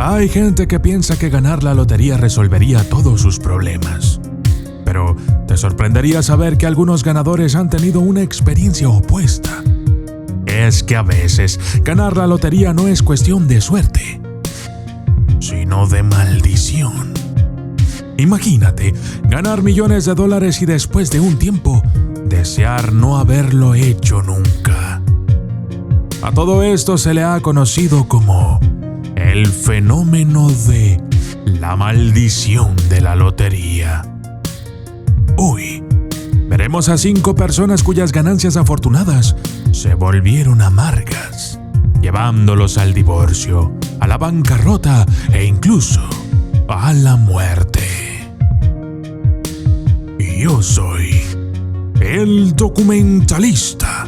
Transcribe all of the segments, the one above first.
Hay gente que piensa que ganar la lotería resolvería todos sus problemas. Pero te sorprendería saber que algunos ganadores han tenido una experiencia opuesta. Es que a veces ganar la lotería no es cuestión de suerte, sino de maldición. Imagínate ganar millones de dólares y después de un tiempo desear no haberlo hecho nunca. A todo esto se le ha conocido como el fenómeno de la maldición de la lotería. Hoy veremos a 5 personas cuyas ganancias afortunadas se volvieron amargas, llevándolos al divorcio, a la bancarrota e incluso a la muerte. Yo soy el documentalista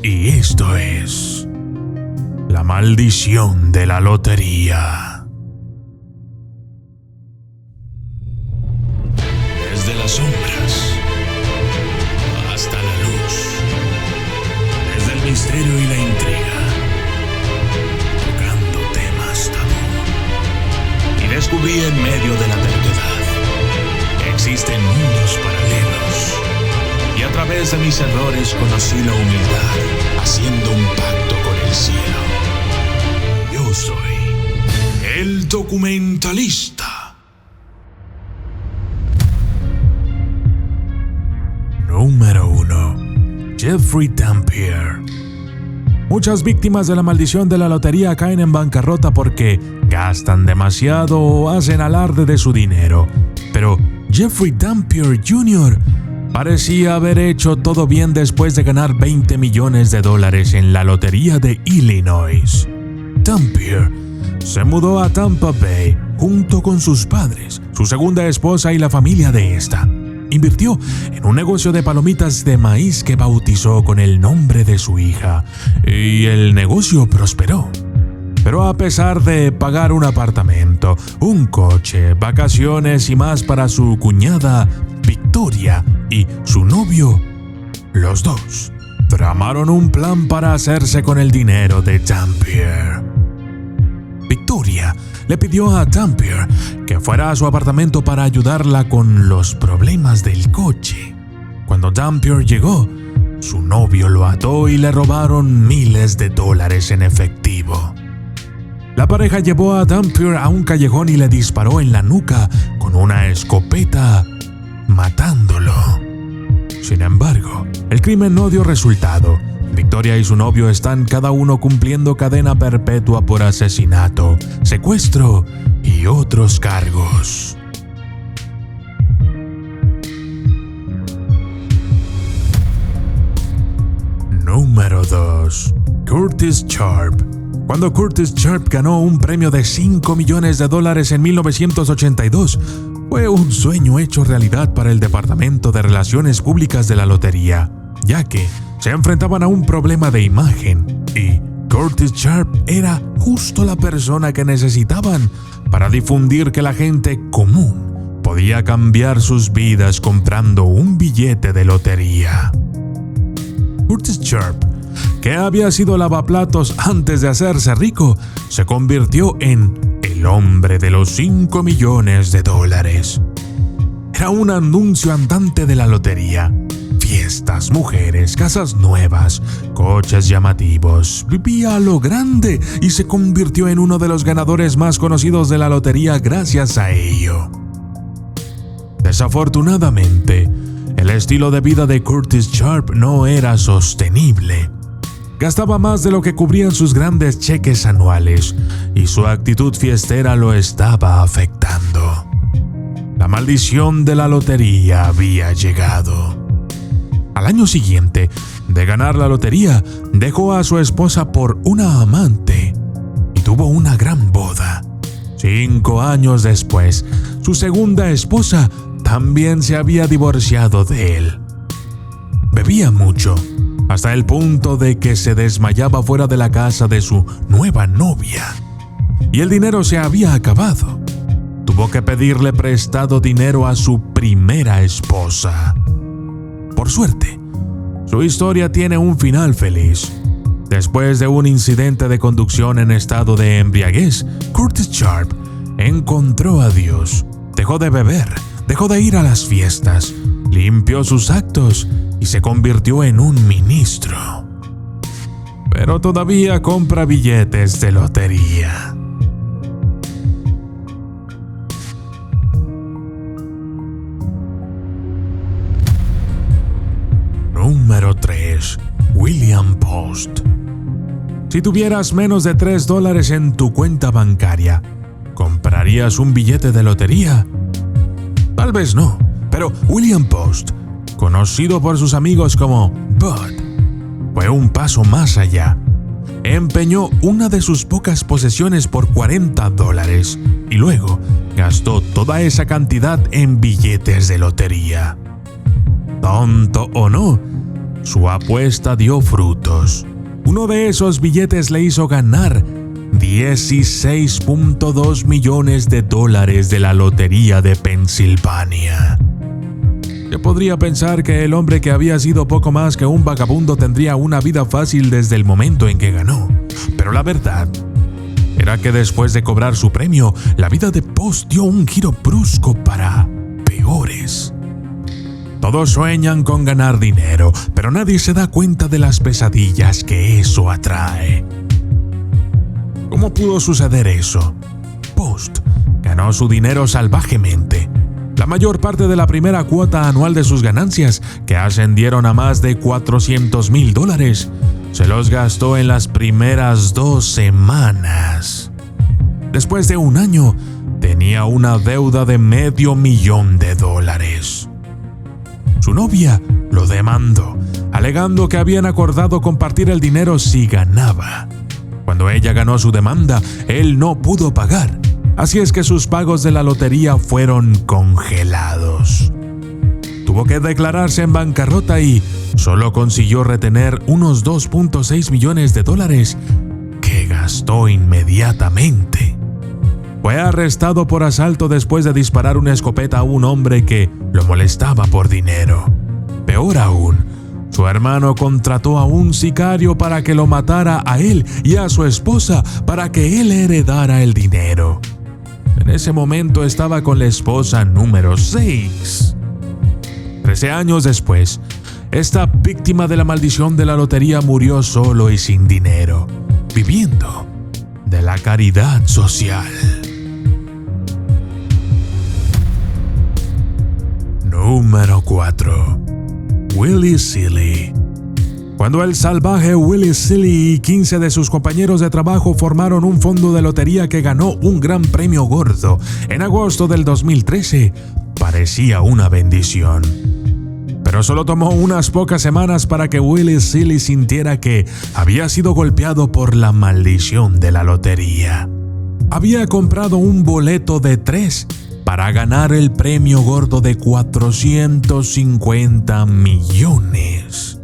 y esto es la maldición de la lotería. Desde las sombras hasta la luz, desde el misterio y la intriga, tocando temas tabú. Y descubrí en medio de la terquedad que existen mundos paralelos. Y a través de mis errores conocí la humildad, haciendo un pacto con el cielo. Yo soy el documentalista. Número 1. Jeffrey Dampier. Muchas víctimas de la maldición de la lotería caen en bancarrota porque gastan demasiado o hacen alarde de su dinero. Pero Jeffrey Dampier Jr. parecía haber hecho todo bien después de ganar $20 millones en la lotería de Illinois. Dampier se mudó a Tampa Bay junto con sus padres, su segunda esposa y la familia de esta. Invirtió en un negocio de palomitas de maíz que bautizó con el nombre de su hija, y el negocio prosperó. Pero a pesar de pagar un apartamento, un coche, vacaciones y más para su cuñada Victoria y su novio, los dos tramaron un plan para hacerse con el dinero de Dampier. Victoria le pidió a Dampier que fuera a su apartamento para ayudarla con los problemas del coche. Cuando Dampier llegó, su novio lo ató y le robaron miles de dólares en efectivo. La pareja llevó a Dampier a un callejón y le disparó en la nuca con una escopeta, matándolo. Sin embargo, el crimen no dio resultado. Victoria y su novio están cada uno cumpliendo cadena perpetua por asesinato, secuestro y otros cargos. Número 2. Curtis Sharp. Cuando Curtis Sharp ganó un premio de $5 millones en 1982, fue un sueño hecho realidad para el Departamento de Relaciones Públicas de la lotería, ya que se enfrentaban a un problema de imagen y Curtis Sharp era justo la persona que necesitaban para difundir que la gente común podía cambiar sus vidas comprando un billete de lotería. Curtis Sharp, que había sido lavaplatos antes de hacerse rico, se convirtió en el hombre de los $5 millones. Era un anuncio andante de la lotería. Fiestas, mujeres, casas nuevas, coches llamativos. Vivía a lo grande y se convirtió en uno de los ganadores más conocidos de la lotería gracias a ello. Desafortunadamente, el estilo de vida de Curtis Sharp no era sostenible. Gastaba más de lo que cubrían sus grandes cheques anuales y su actitud fiestera lo estaba afectando. La maldición de la lotería había llegado. Al año siguiente de ganar la lotería, dejó a su esposa por una amante y tuvo una gran boda. 5 años después, su segunda esposa también se había divorciado de él. Bebía mucho, hasta el punto de que se desmayaba fuera de la casa de su nueva novia. Y el dinero se había acabado. Tuvo que pedirle prestado dinero a su primera esposa. Por suerte, su historia tiene un final feliz. Después de un incidente de conducción en estado de embriaguez, Curtis Sharp encontró a Dios, dejó de beber, dejó de ir a las fiestas, limpió sus actos y se convirtió en un ministro. Pero todavía compra billetes de lotería. Número 3. William Post. Si tuvieras menos de $3 en tu cuenta bancaria, ¿comprarías un billete de lotería? Tal vez no, pero William Post, conocido por sus amigos como Bud, fue un paso más allá. Empeñó una de sus pocas posesiones por $40 y luego gastó toda esa cantidad en billetes de lotería. Tonto o no, su apuesta dio frutos. Uno de esos billetes le hizo ganar $16.2 millones de la lotería de Pensilvania. Se podría pensar que el hombre que había sido poco más que un vagabundo tendría una vida fácil desde el momento en que ganó. Pero la verdad era que después de cobrar su premio, la vida de Post dio un giro brusco para peores. Todos sueñan con ganar dinero, pero nadie se da cuenta de las pesadillas que eso atrae. ¿Cómo pudo suceder eso? Post ganó su dinero salvajemente. La mayor parte de la primera cuota anual de sus ganancias, que ascendieron a más de $400,000, se los gastó en las primeras 2 semanas. Después de un año, tenía una deuda de $500,000. Su novia lo demandó, alegando que habían acordado compartir el dinero si ganaba. Cuando ella ganó su demanda, él no pudo pagar, así es que sus pagos de la lotería fueron congelados. Tuvo que declararse en bancarrota y solo consiguió retener unos $2.6 millones que gastó inmediatamente. Fue arrestado por asalto después de disparar una escopeta a un hombre que lo molestaba por dinero. Peor aún, su hermano contrató a un sicario para que lo matara a él y a su esposa para que él heredara el dinero. En ese momento estaba con la esposa número 6. 13 años después, esta víctima de la maldición de la lotería murió solo y sin dinero, viviendo de la caridad social. Número 4. Willie Seeley. Cuando el salvaje Willie Seeley y 15 de sus compañeros de trabajo formaron un fondo de lotería que ganó un gran premio gordo en agosto del 2013, parecía una bendición. Pero solo tomó unas pocas semanas para que Willie Seeley sintiera que había sido golpeado por la maldición de la lotería. Había comprado un boleto de 3 para ganar el premio gordo de $450 millones.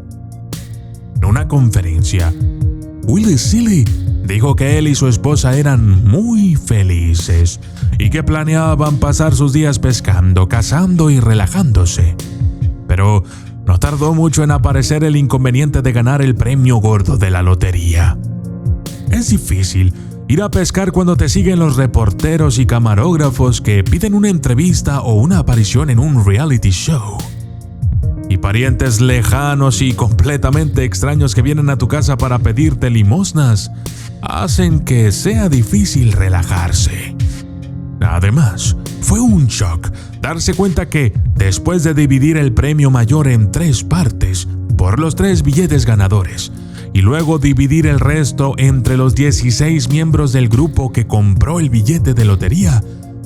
En una conferencia, Willie Seeley dijo que él y su esposa eran muy felices y que planeaban pasar sus días pescando, cazando y relajándose. Pero no tardó mucho en aparecer el inconveniente de ganar el premio gordo de la lotería. Es difícil ir a pescar cuando te siguen los reporteros y camarógrafos que piden una entrevista o una aparición en un reality show. Y parientes lejanos y completamente extraños que vienen a tu casa para pedirte limosnas hacen que sea difícil relajarse. Además, fue un shock darse cuenta que, después de dividir el premio mayor en 3 partes por los 3 billetes ganadores, y luego dividir el resto entre los 16 miembros del grupo que compró el billete de lotería,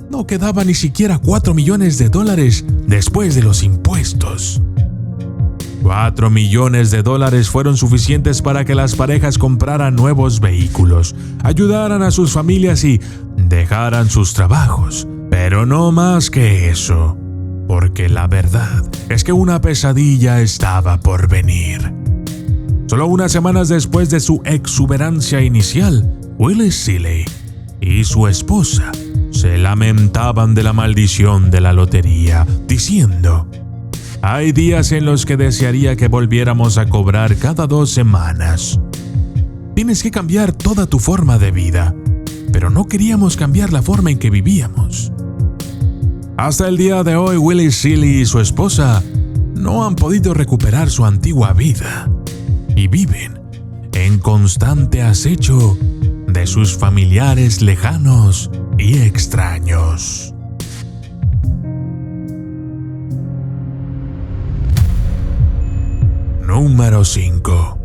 no quedaba ni siquiera $4 millones después de los impuestos. $4 millones fueron suficientes para que las parejas compraran nuevos vehículos, ayudaran a sus familias y dejaran sus trabajos. Pero no más que eso, porque la verdad es que una pesadilla estaba por venir. Solo unas semanas después de su exuberancia inicial, Willie Seeley y su esposa se lamentaban de la maldición de la lotería, diciendo: «Hay días en los que desearía que volviéramos a cobrar cada 2 semanas». tienes que cambiar toda tu forma de vida. Pero no queríamos cambiar la forma en que vivíamos. Hasta el día de hoy, Willie Seeley y su esposa no han podido recuperar su antigua vida y viven en constante acecho de sus familiares lejanos y extraños. Número 5.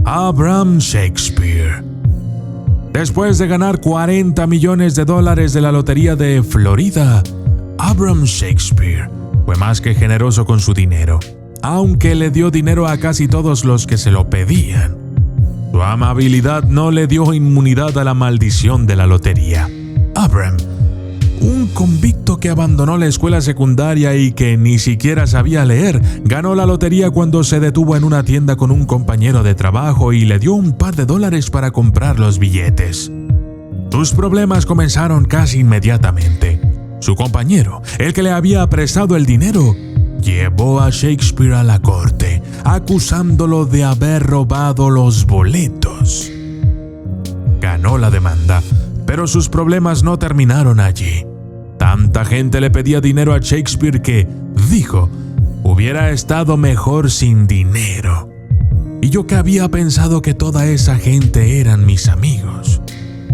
Abraham Shakespeare. Después de ganar $40 millones de la lotería de Florida, Abraham Shakespeare fue más que generoso con su dinero, aunque le dio dinero a casi todos los que se lo pedían. Su amabilidad no le dio inmunidad a la maldición de la lotería. Abraham, un convicto que abandonó la escuela secundaria y que ni siquiera sabía leer, ganó la lotería cuando se detuvo en una tienda con un compañero de trabajo y le dio un par de dólares para comprar los billetes. Sus problemas comenzaron casi inmediatamente. Su compañero, el que le había prestado el dinero, llevó a Shakespeare a la corte, acusándolo de haber robado los boletos. Ganó la demanda, pero sus problemas no terminaron allí. Tanta gente le pedía dinero a Shakespeare que, dijo, hubiera estado mejor sin dinero. Y yo que había pensado que toda esa gente eran mis amigos.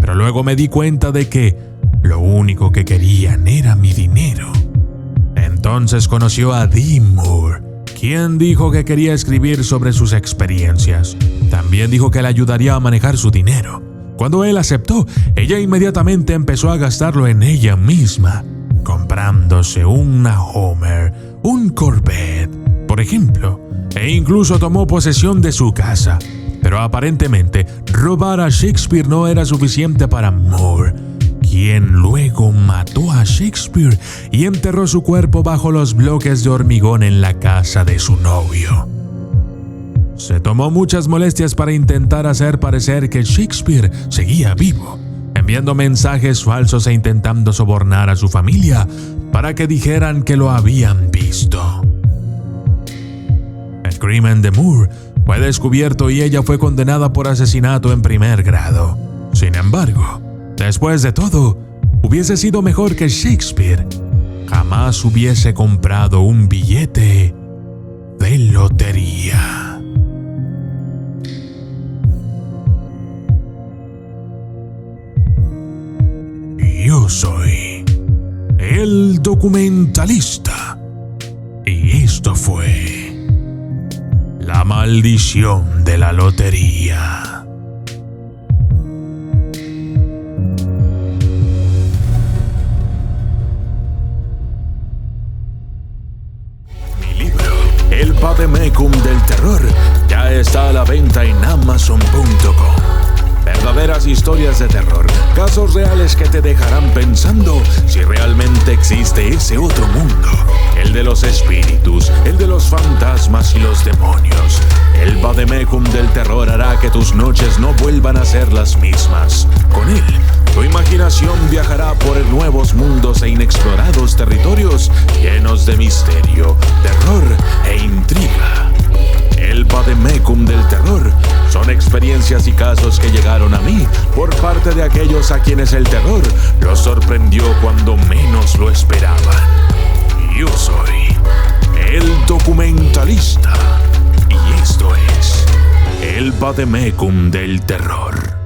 Pero luego me di cuenta de que lo único que querían era mi dinero. Entonces conoció a Dee Moore, quien dijo que quería escribir sobre sus experiencias. También dijo que le ayudaría a manejar su dinero. Cuando él aceptó, ella inmediatamente empezó a gastarlo en ella misma, comprándose una Hummer, un Corvette, por ejemplo, e incluso tomó posesión de su casa. Pero aparentemente, robar a Shakespeare no era suficiente para Moore, quien luego mató a Shakespeare y enterró su cuerpo bajo los bloques de hormigón en la casa de su novio. Se tomó muchas molestias para intentar hacer parecer que Shakespeare seguía vivo, enviando mensajes falsos e intentando sobornar a su familia para que dijeran que lo habían visto. El crimen de Moore fue descubierto y ella fue condenada por asesinato en primer grado. Sin embargo, después de todo, hubiese sido mejor que Shakespeare jamás hubiese comprado un billete de lotería. Yo soy el documentalista y esto fue La maldición de la lotería. Mi libro, El Vademecum del Terror, ya está a la venta en Amazon.com. Verdaderas historias de terror, casos reales que te dejarán pensando si realmente existe ese otro mundo, el de los espíritus, el de los fantasmas y los demonios. El Vademecum del Terror hará que tus noches no vuelvan a ser las mismas. Con él, tu imaginación viajará por nuevos mundos e inexplorados territorios llenos de misterio, terror e intriga. El Vademecum del Terror son experiencias y casos que llegaron a mí por parte de aquellos a quienes el terror los sorprendió cuando menos lo esperaban. Yo soy el documentalista y esto es el Vademecum del Terror.